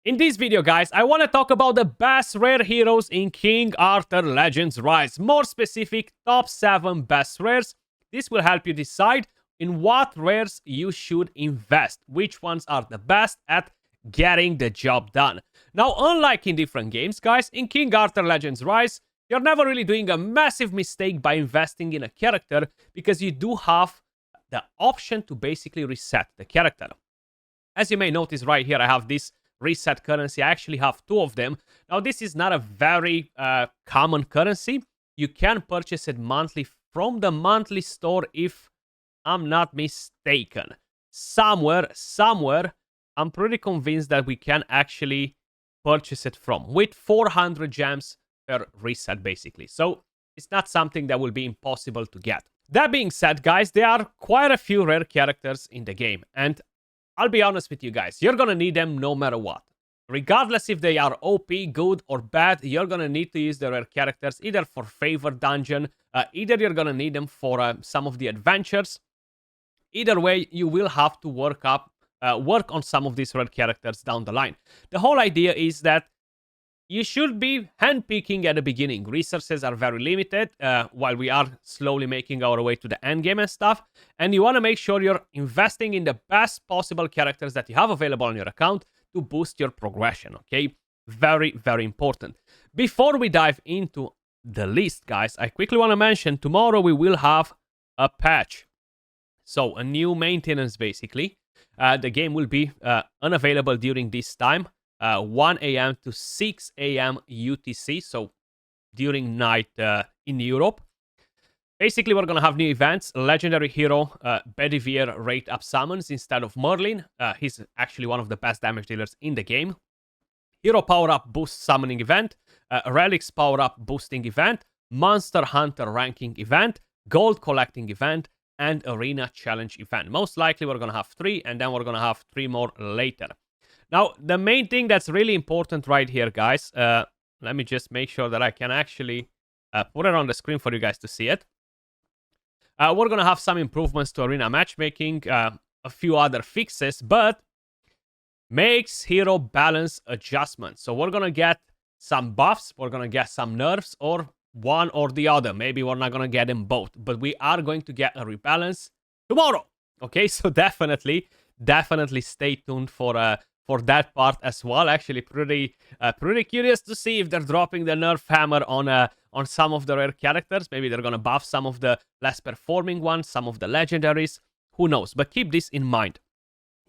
In this video, guys, I want to talk about the best rare heroes in King Arthur Legends Rise. More specific, top 7 best rares. This will help you decide in what rares you should invest, which ones are the best at getting the job done. Now, unlike in different games, guys, in King Arthur Legends Rise, you're never really doing a massive mistake by investing in a character because you do have the option to basically reset the character. As you may notice right here, I have this reset currency. I actually have 2 of them. Now, this is not a very common currency. You can purchase it monthly from the monthly store if I'm not mistaken. Somewhere, I'm pretty convinced that we can actually purchase it from, with 400 gems per reset, basically. So it's not something that will be impossible to get. That being said, guys, there are quite a few rare characters in the game, and I'll be honest with you guys, you're gonna need them no matter what. Regardless if they are OP, good, or bad, you're gonna need to use the rare characters either for favor dungeon, either you're gonna need them for some of the adventures. Either way, you will have to work on some of these rare characters down the line. The whole idea is that you should be handpicking at the beginning. Resources are very limited while we are slowly making our way to the end game and stuff. And you want to make sure you're investing in the best possible characters that you have available on your account to boost your progression, okay? Very, very important. Before we dive into the list, guys, I quickly want to mention tomorrow we will have a patch. So a new maintenance, basically. The game will be unavailable during this time. 1 a.m. to 6 a.m. UTC, so during night in Europe. Basically, we're going to have new events. Legendary hero Bedivere rate up summons instead of Merlin. He's actually one of the best damage dealers in the game. Hero power-up boost summoning event. Relics power-up boosting event. Monster Hunter ranking event. Gold collecting event. And Arena challenge event. Most likely, we're going to have 3, and then we're going to have 3 more later. Now, the main thing that's really important right here, guys, let me just make sure that I can actually put it on the screen for you guys to see it. We're going to have some improvements to arena matchmaking, a few other fixes, but makes hero balance adjustments. So we're going to get some buffs, we're going to get some nerfs, or one or the other. Maybe we're not going to get them both, but we are going to get a rebalance tomorrow. Okay, so definitely stay tuned for that part as well. Actually, pretty curious to see if they're dropping the nerf hammer on some of the rare characters. Maybe they're gonna buff some of the less performing ones, some of the legendaries. Who knows? But keep this in mind.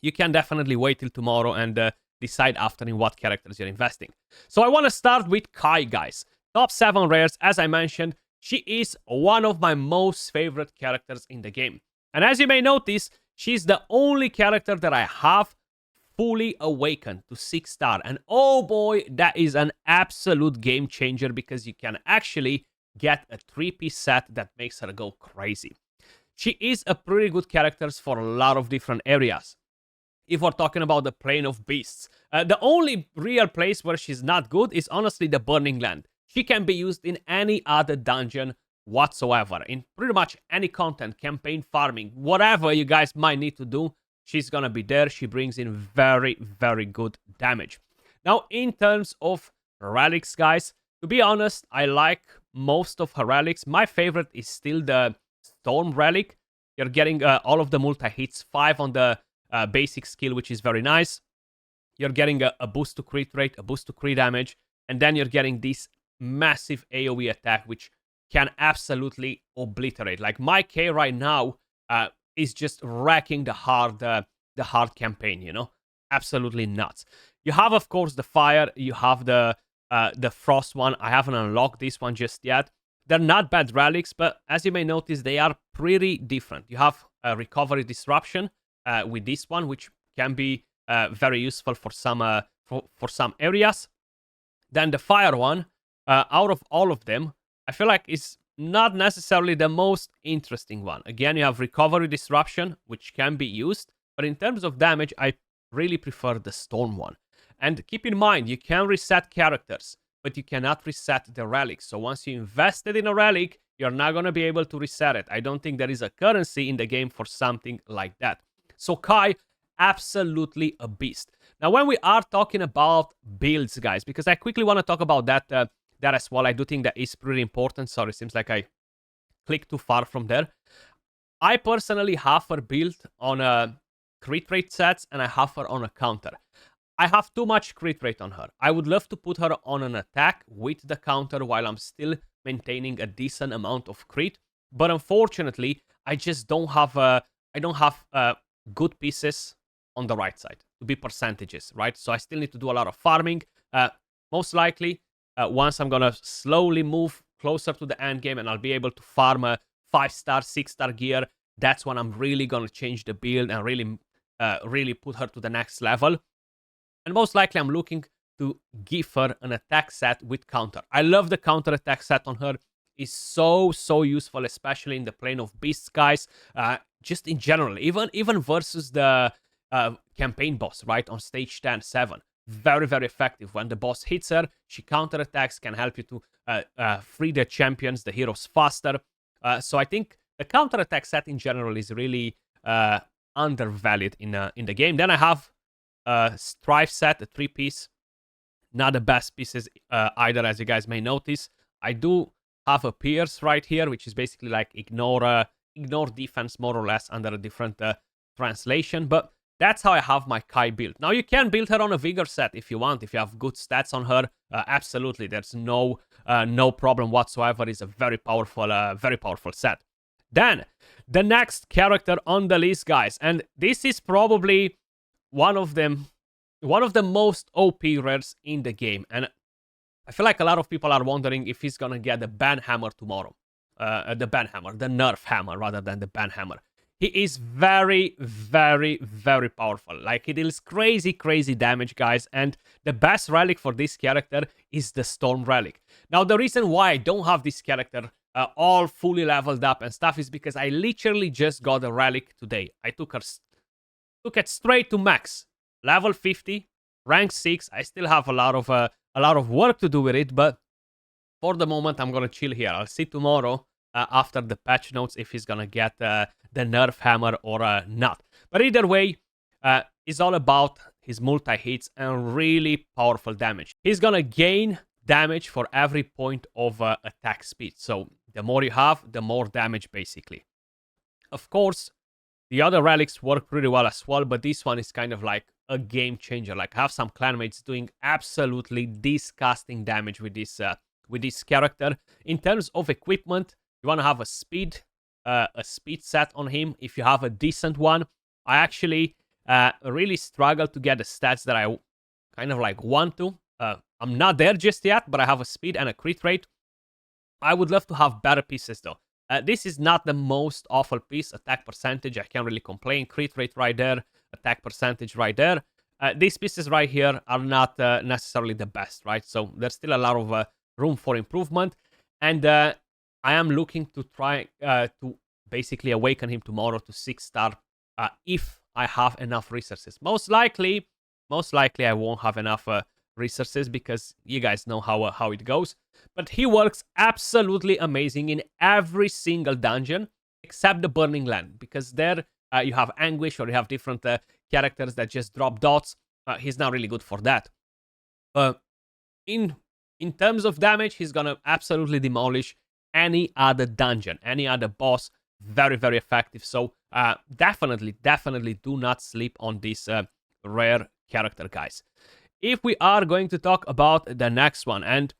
You can definitely wait till tomorrow and decide after in what characters you're investing. So I want to start with Kai, guys. Top 7 rares, as I mentioned. She is one of my most favorite characters in the game. And as you may notice, she's the only character that I have fully awakened to 6-star. And oh boy, that is an absolute game changer because you can actually get a 3-piece set that makes her go crazy. She is a pretty good character for a lot of different areas. If we're talking about the Plane of Beasts, the only real place where she's not good is honestly the Burning Land. She can be used in any other dungeon whatsoever, in pretty much any content, campaign, farming, whatever you guys might need to do. She's gonna be there. She brings in very, very good damage. Now, in terms of relics, guys, to be honest, I like most of her relics. My favorite is still the Storm relic. You're getting all of the multi-hits, 5 on the basic skill, which is very nice. You're getting a boost to crit rate, a boost to crit damage, and then you're getting this massive AoE attack, which can absolutely obliterate. Like, my K right now is just wrecking the hard campaign, you know? Absolutely nuts. You have, of course, the fire. You have the frost one. I haven't unlocked this one just yet. They're not bad relics, but as you may notice, they are pretty different. You have a recovery disruption with this one, which can be very useful for some areas. Then the fire one, out of all of them, I feel like is not necessarily the most interesting one. Again, you have recovery disruption, which can be used, but in terms of damage, I really prefer the storm one. And keep in mind, you can reset characters, but you cannot reset the relics. So once you invested in a relic, you're not going to be able to reset it. I don't think there is a currency in the game for something like that. So Kai, absolutely a beast. Now, when we are talking about builds, guys, because I quickly want to talk about that that as well. I do think that is pretty important. Sorry, seems like I clicked too far from there. I personally have her built on a crit rate sets, and I have her on a counter. I have too much crit rate on her. I would love to put her on an attack with the counter while I'm still maintaining a decent amount of crit. But unfortunately, I just don't have good pieces on the right side to be percentages, right? So I still need to do a lot of farming. Most likely, once I'm gonna slowly move closer to the end game and I'll be able to farm a 5-star, 6-star gear, that's when I'm really gonna change the build and really put her to the next level. And most likely I'm looking to give her an attack set with counter. I love the counter attack set on her. It's so useful, especially in the plane of beasts, guys. Just in general, even versus the campaign boss, right, on stage 10, 7. Very effective. When the boss hits her, she counter attacks, can help you to free the champions, the heroes faster. So I think the counter attack set in general is really undervalued in the game. Then I have Strife set, a 3-piece. Not the best pieces either, as you guys may notice. I do have a Pierce right here, which is basically like ignore defense more or less under a different translation. But that's how I have my Kai built. Now you can build her on a Vigor set if you want, if you have good stats on her. Absolutely, there's no problem whatsoever. It's a very powerful set. Then the next character on the list, guys, and this is probably one of the most OP rares in the game, and I feel like a lot of people are wondering if he's gonna get the ban hammer tomorrow. The nerf hammer rather than the ban hammer. He is very powerful. Like, he deals crazy damage, guys, and the best relic for this character is the Storm Relic. Now, the reason why I don't have this character all fully leveled up and stuff is because I literally just got a relic today. I took it straight to max. Level 50, rank 6. I still have a lot of work to do with it, but for the moment, I'm gonna chill here. I'll see tomorrow after the patch notes if he's gonna get the nerf hammer or not. But either way, it's all about his multi-hits and really powerful damage. He's gonna gain damage for every point of attack speed. So the more you have, the more damage, basically. Of course, the other relics work pretty well as well, but this one is kind of like a game changer. Like, I have some clanmates doing absolutely disgusting damage with this character. In terms of equipment, you want to have a speed set on him if you have a decent one. I actually really struggle to get the stats that I kind of like want to. I'm not there just yet, but I have a speed and a crit rate. I would love to have better pieces though. This is not the most awful piece. Attack percentage, I can't really complain. Crit rate right there. Attack percentage right there. These pieces right here are not necessarily the best, right? So there's still a lot of room for improvement. And I am looking to try to basically awaken him tomorrow to 6-star if I have enough resources. Most likely I won't have enough resources because you guys know how it goes. But he works absolutely amazing in every single dungeon except the Burning Land, because there you have Anguish or you have different characters that just drop dots. He's not really good for that. In terms of damage, he's gonna absolutely demolish any other dungeon, any other boss. Very effective. So definitely do not sleep on this rare character, guys. If we are going to talk about the next one, and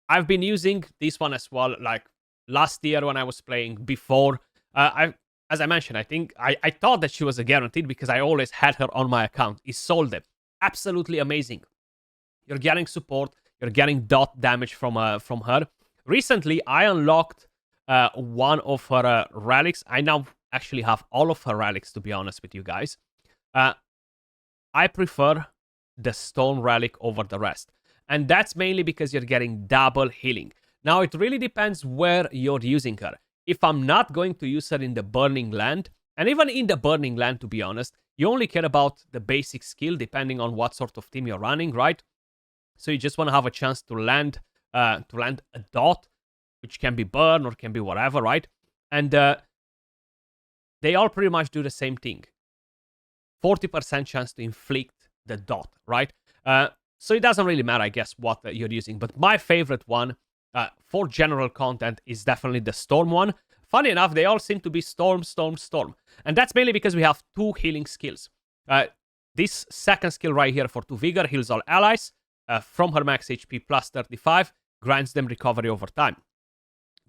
I've been using this one as well, like last year when I was playing before. As I mentioned, I think I thought that she was a guaranteed because I always had her on my account. Isolde, absolutely amazing. You're getting support, you're getting dot damage from her. Recently, I unlocked one of her relics. I now actually have all of her relics, to be honest with you guys. I prefer the Stone Relic over the rest. And that's mainly because you're getting double healing. Now, it really depends where you're using her. If I'm not going to use her in the Burning Land, and even in the Burning Land, to be honest, you only care about the basic skill depending on what sort of team you're running, right? So you just want to have a chance to land a dot, which can be burn or can be whatever, right? And they all pretty much do the same thing. 40% chance to inflict the dot, right? So it doesn't really matter, I guess, what you're using. But my favorite one for general content is definitely the Storm one. Funny enough, they all seem to be Storm, Storm, Storm. And that's mainly because we have 2 healing skills. This second skill right here for 2 Vigor heals all allies from her max HP plus 35, grants them recovery over time.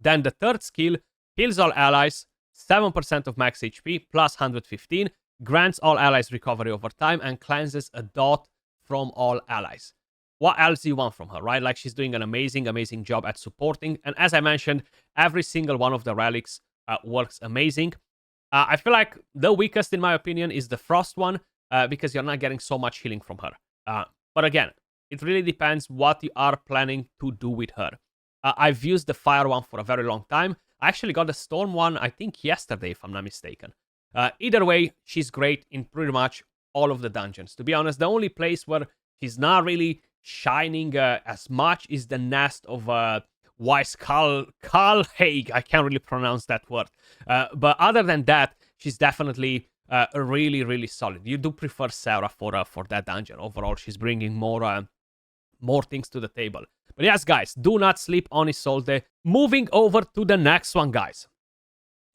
Then the third skill heals all allies, 7% of max HP plus 115, grants all allies recovery over time, and cleanses a dot from all allies. What else do you want from her, right? Like, she's doing an amazing, amazing job at supporting. And as I mentioned, every single one of the relics works amazing. I feel like the weakest, in my opinion, is the Frost one, because you're not getting so much healing from her. But again, it really depends what you are planning to do with her. I've used the Fire one for a very long time. I actually got the Storm one, I think, yesterday, if I'm not mistaken. Either way, she's great in pretty much all of the dungeons. To be honest, the only place where she's not really shining as much is the nest of Karlhaig. I can't really pronounce that word. But other than that, she's definitely really, really solid. You do prefer Sarah for that dungeon. Overall, she's bringing more things to the table. But yes, guys, do not sleep on Isolde. Moving over to the next one, guys.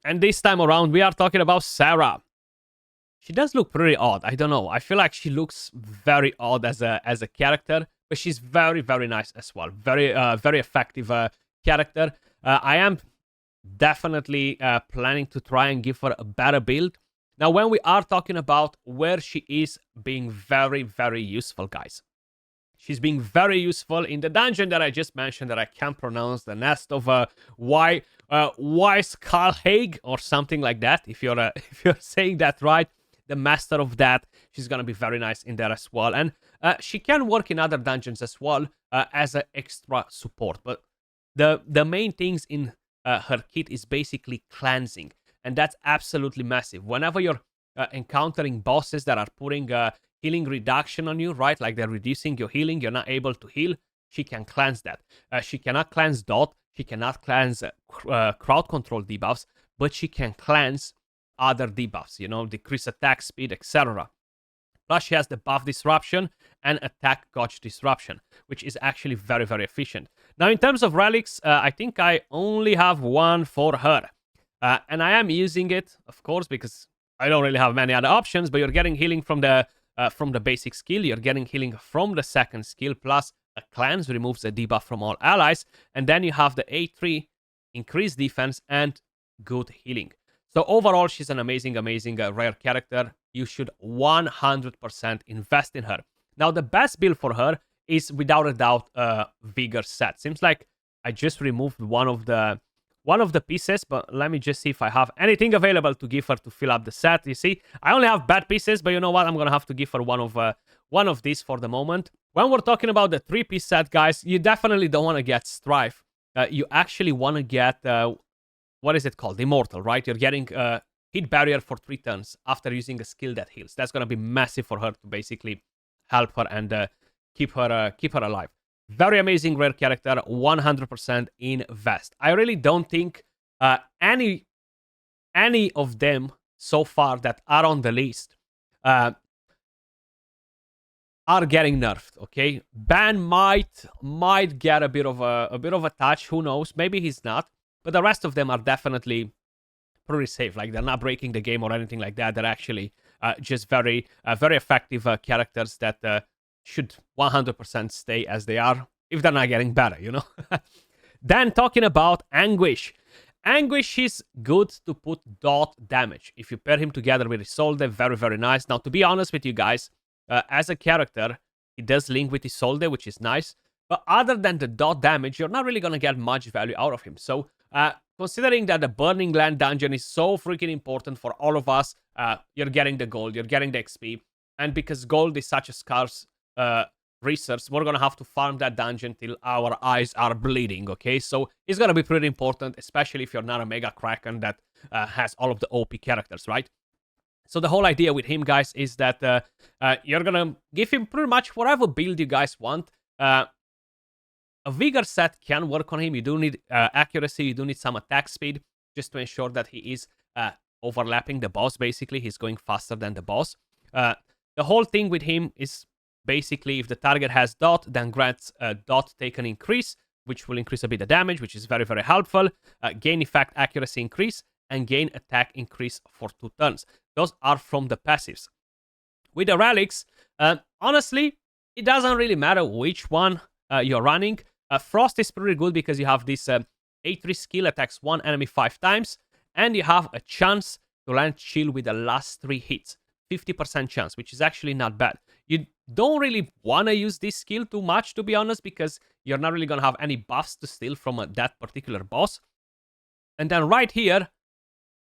And this time around, we are talking about Sarah. She does look pretty odd. I don't know. I feel like she looks very odd as a character, but she's very, very nice as well. Very, very effective character. I am definitely planning to try and give her a better build. Now, when we are talking about where she is being very, very useful, guys. She's being very useful in the dungeon that I just mentioned that I can't pronounce, the nest of Weiskalhaig or something like that. If you're saying that right, the master of that, she's gonna be very nice in there as well. And she can work in other dungeons as well as an extra support. But the main things in her kit is basically cleansing, and that's absolutely massive. Whenever you're encountering bosses that are putting healing reduction on you, right? Like they're reducing your healing, you're not able to heal, she can cleanse that. She cannot cleanse dot, she cannot cleanse crowd control debuffs, but she can cleanse other debuffs, you know, decrease attack speed, etc. Plus, she has the buff disruption and attack gauge disruption, which is actually very, very efficient. Now, in terms of relics, I think I only have one for her. And I am using it, of course, because I don't really have many other options, but you're getting healing from the basic skill, you're getting healing from the second skill, plus a cleanse removes a debuff from all allies, and then you have the A3, increased defense, and good healing. So overall, she's an amazing, amazing rare character. You should 100% invest in her. Now, the best build for her is without a doubt Vigor set. Seems like I just removed one of the pieces, but let me just see if I have anything available to give her to fill up the set. You see, I only have bad pieces, but you know what? I'm gonna have to give her one of these for the moment. When we're talking about the 3-piece set, guys, you definitely don't want to get Strife. You actually want to get what is it called? Immortal, right? You're getting hit barrier for 3 turns after using a skill that heals. That's gonna be massive for her to basically help her and keep her alive. Very amazing rare character, 100% invest. I really don't think any of them so far that are on the list are getting nerfed. Okay, Ban might get a bit of a touch. Who knows? Maybe he's not. But the rest of them are definitely pretty safe. Like, they're not breaking the game or anything like that. They're actually just very effective characters that should 100% stay as they are, if they're not getting better, you know? Then talking about Anguish. Anguish is good to put dot damage. If you pair him together with Isolde, very, very nice. Now, to be honest with you guys, as a character, he does link with Isolde, which is nice. But other than the dot damage, you're not really going to get much value out of him. So, considering that the Burning Land dungeon is so freaking important for all of us, you're getting the gold, you're getting the XP. And because gold is such a scarce resource, we're gonna have to farm that dungeon till our eyes are bleeding, okay? So it's gonna be pretty important, especially if you're not a Mega Kraken that has all of the OP characters, right? So the whole idea with him, guys, is that you're gonna give him pretty much whatever build you guys want. A Vigor set can work on him. You do need accuracy, you do need some attack speed, just to ensure that he is overlapping the boss, basically. He's going faster than the boss. The whole thing with him is basically if the target has dot, then grants dot take an increase, which will increase a bit of damage, which is very, very helpful. Gain effect accuracy increase, and gain attack increase for 2 turns. Those are from the passives. With the relics, honestly, it doesn't really matter which one you're running. Frost is pretty good because you have this A3 skill, attacks one enemy 5 times, and you have a chance to land chill with the last 3 hits. 50% chance, which is actually not bad. You don't really want to use this skill too much, to be honest, because you're not really going to have any buffs to steal from that particular boss. And then right here,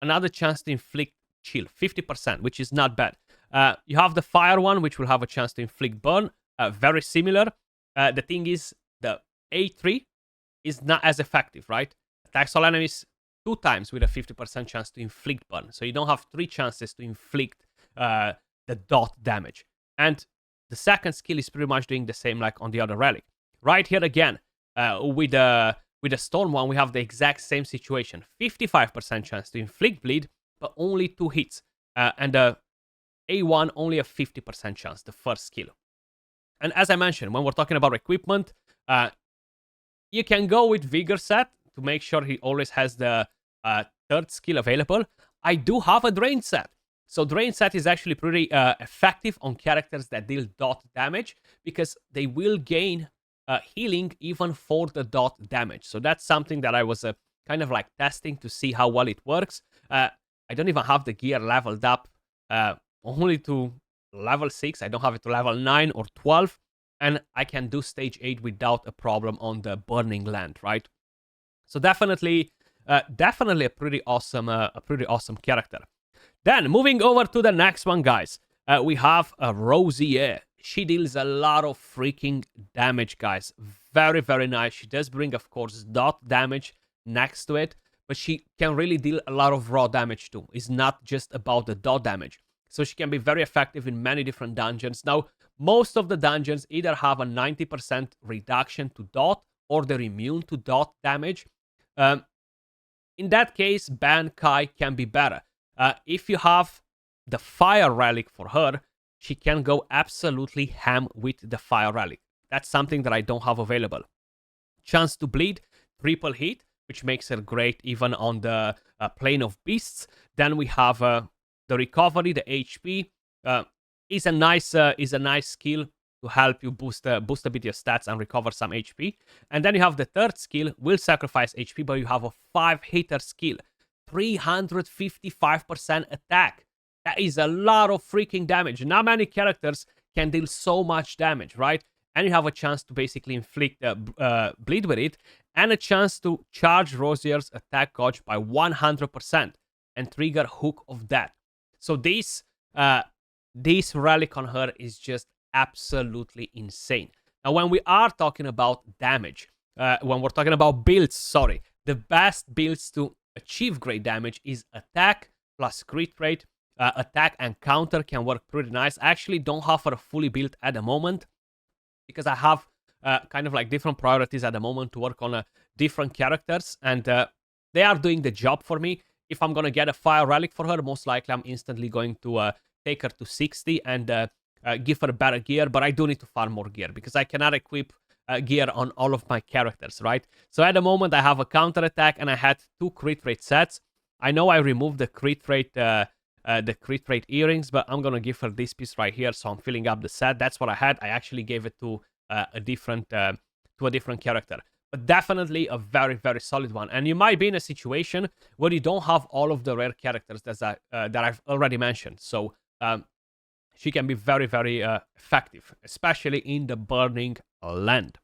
another chance to inflict chill, 50%, which is not bad. You have the fire one, which will have a chance to inflict burn, very similar. The thing is, the A3 is not as effective, right? Attacks all enemies 2 times with a 50% chance to inflict burn. So you don't have 3 chances to inflict the dot damage. And the second skill is pretty much doing the same like on the other relic. Right here again, with the storm one, we have the exact same situation. 55% chance to inflict bleed, but only 2 hits. And the A1 only a 50% chance, the first skill. And as I mentioned, when we're talking about equipment, you can go with Vigor set to make sure he always has the 3rd skill available. I do have a Drain set. So Drain set is actually pretty effective on characters that deal dot damage because they will gain healing even for the dot damage. So that's something that I was kind of like testing to see how well it works. I don't even have the gear leveled up only to level 6. I don't have it to level 9 or 12. And I can do stage 8 without a problem on the Burning Land, right? So definitely a pretty awesome character. Then, moving over to the next one, guys, we have a Rosier. She deals a lot of freaking damage, guys. Very, very nice. She does bring, of course, dot damage next to it, but she can really deal a lot of raw damage too. It's not just about the dot damage. So she can be very effective in many different dungeons. Now, most of the dungeons either have a 90% reduction to dot or they're immune to dot damage. In that case, Ban Kai can be better. If you have the fire relic for her, she can go absolutely ham with the fire relic. That's something that I don't have available. Chance to bleed, triple hit, which makes her great even on the plane of beasts. Then we have the recovery, the HP. Is a nice skill to help you boost a bit your stats and recover some HP. And then you have the 3rd skill, will sacrifice HP, but you have a 5-hitter skill. 355% attack. That is a lot of freaking damage. Not many characters can deal so much damage, right? And you have a chance to basically inflict bleed with it, and a chance to charge Rosier's attack gauge by 100% and trigger Hook of Death. So this relic on her is just absolutely insane. Now, when we are talking about damage, when we're talking about builds, the best builds to achieve great damage is attack plus crit rate. Attack and counter can work pretty nice. I actually don't have her fully built at the moment because I have kind of like different priorities at the moment to work on different characters, and they are doing the job for me. If I'm gonna get a fire relic for her, most likely I'm instantly going to take her to 60 and give her better gear, but I do need to farm more gear because I cannot equip gear on all of my characters, right? So at the moment I have a counter attack and I had 2 crit rate sets. I know I removed the crit rate earrings, but I'm gonna give her this piece right here, so I'm filling up the set. That's what I had. I actually gave it to a different character, but definitely a very, very solid one. And you might be in a situation where you don't have all of the rare characters that I've already mentioned. So she can be very, very effective, especially in the Burning Land.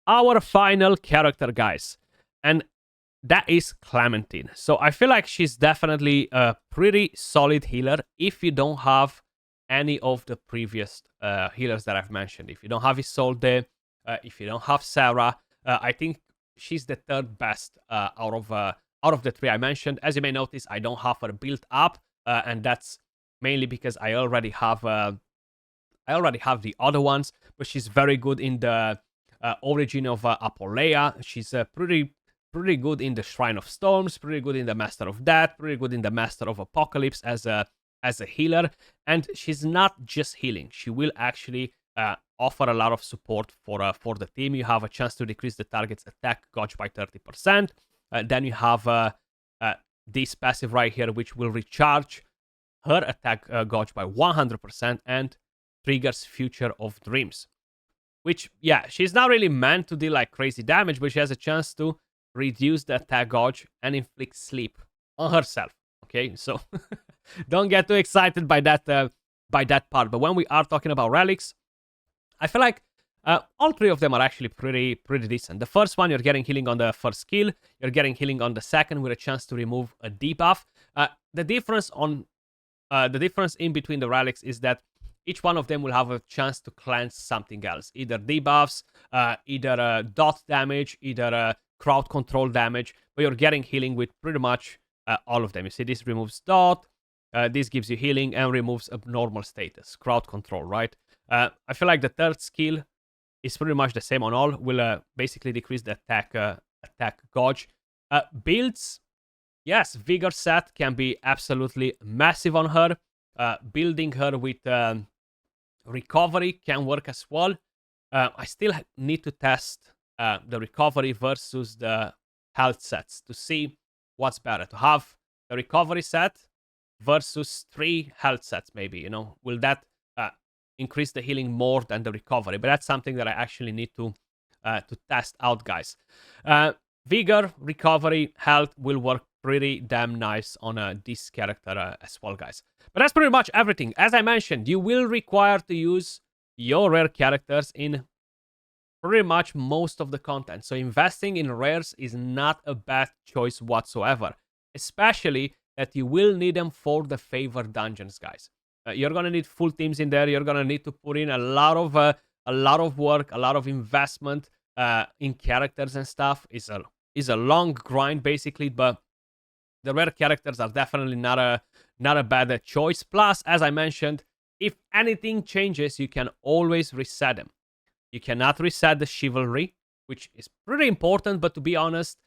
Our final character, guys, and that is Clementine. So I feel like she's definitely a pretty solid healer if you don't have any of the previous healers that I've mentioned. If you don't have Isolde, if you don't have Sarah, I think she's the 3rd best out of the 3 I mentioned. As you may notice, I don't have her built up, and that's mainly because I already have the other ones. But she's very good in the Origin of Apolea. She's pretty good in the Shrine of Storms, pretty good in the Master of Death, pretty good in the Master of Apocalypse as a as a healer, and she's not just healing. She will actually offer a lot of support for the team. You have a chance to decrease the target's attack gauge by 30%. Then you have this passive right here, which will recharge her attack gauge by 100% and triggers Future of Dreams. Which, yeah, she's not really meant to deal like crazy damage, but she has a chance to reduce the attack gauge and inflict sleep on herself. Okay, so don't get too excited by that part. But when we are talking about relics, I feel like all three of them are actually pretty decent. The first one, you're getting healing on the first skill. You're getting healing on the second with a chance to remove a debuff. The difference in between the relics is that each one of them will have a chance to cleanse something else. Either debuffs, either dot damage, either crowd control damage. But you're getting healing with pretty much all of them. You see, this removes dot. This gives you healing and removes abnormal status. Crowd control, right? I feel like the third skill is pretty much the same on all. Will basically decrease the attack gauge. Builds, yes, Vigor set can be absolutely massive on her. Building her with recovery can work as well. I still need to test the recovery versus the health sets to see what's better. To have the recovery set versus 3 health sets, maybe, you know, will that increase the healing more than the recovery? But that's something that I actually need to test out, guys. Vigor, recovery, health will work pretty damn nice on this character as well, guys. But that's pretty much everything. As I mentioned, you will require to use your rare characters in pretty much most of the content. So investing in rares is not a bad choice whatsoever, especially that you will need them for the favored dungeons, guys. You're gonna need full teams in there. You're gonna need to put in a lot of work, a lot of investment in characters and stuff. Is a long grind basically, but the rare characters are definitely not a bad choice. Plus, as I mentioned, if anything changes, you can always reset them. You cannot reset the chivalry, which is pretty important. But to be honest,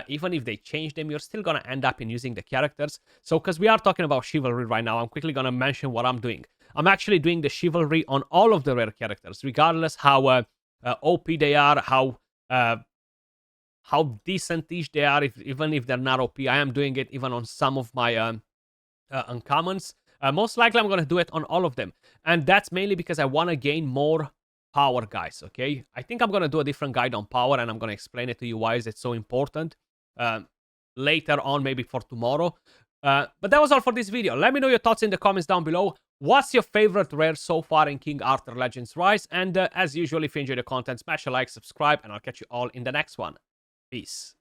even if they change them, you're still gonna end up in using the characters. So, because we are talking about chivalry right now, I'm quickly gonna mention what I'm doing. I'm actually doing the chivalry on all of the rare characters, regardless how OP they are, how decent-ish they are, even if they're not OP. I am doing it even on some of my uncommons. Most likely, I'm gonna do it on all of them, and that's mainly because I want to gain more power, guys. Okay, I think I'm gonna do a different guide on power, and I'm gonna explain it to you why is it so important later on, maybe for tomorrow. But that was all for this video. Let me know your thoughts in the comments down below. What's your favorite rare so far in King Arthur Legends Rise? And as usual, if you enjoy the content, smash a like, subscribe, and I'll catch you all in the next one. Peace.